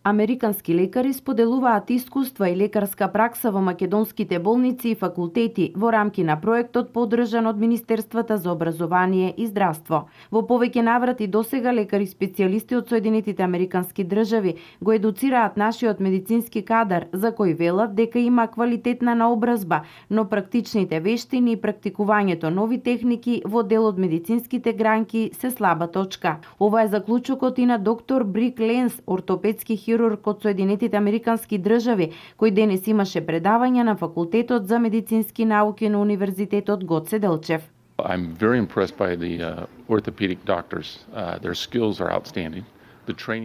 Американски лекари споделуваат искуства и лекарска пракса во македонските болници и факултети во рамки на проектот поддржан од Министерствата за образование и здравство. Во повеќе наврати досега лекари специјалисти од Соединетите Американски држави го едуцираат нашиот медицински кадар, за кој велат дека има квалитетна наобразба, но практичните вештини и практикувањето нови техники во дел од медицинските гранки се слаба точка. Ова е заклучокот и на доктор Брик Ленс, ортопедски хирург од Соединетите Американски држави, кој денес имаше предавање на Факултетот за медицински науки на Универзитетот Гоце Делчев. I'm very impressed by the orthopedic doctors. Their skills are outstanding.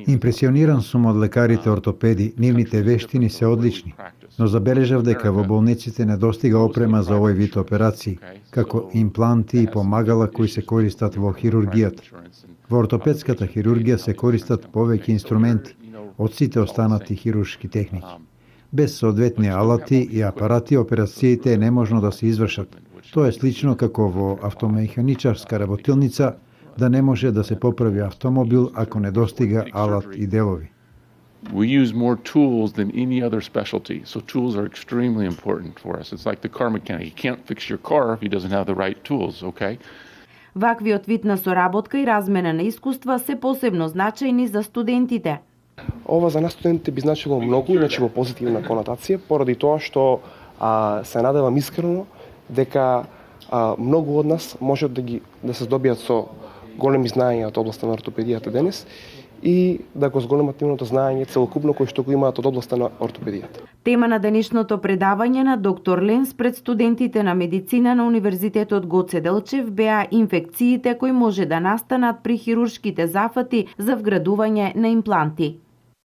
Импресиониран сум од лекарите ортопеди, нивните вештини се одлични, но забележав дека во болниците недостига опрема за овој вид операции, како импланти и помагала кои се користат во хирургијата. Во ортопедската хирургија се користат повеќе инструменти од сите останати хируршки техники. Без соодветни алати и апарати операциите е неможно да се извршат. Тоа е слично како во автомеханичарска работилница да не може да се поправи автомобил ако недостига алат и делови. We use more tools than any other specialty, so tools are extremely important for us. It's like the car mechanic. He can't fix your car if he doesn't have the right tools, okay? Ваквиот вид на соработка и размена на искуства се посебно значајни за студентите. Ова за нас студентите би значило многу, иначе во позитивна конотација, поради тоа што се надевам искрено дека многу од нас можат да се здобијат со големи знаења од областа на ортопедијата денес и да го зголемат нивното знаење целокупно кој што го имаат од областа на ортопедијата. Тема на денешното предавање на доктор Ленс пред студентите на медицина на Универзитетот Гоце Делчев беа инфекциите кои може да настанат при хируршките зафати за вградување на импланти.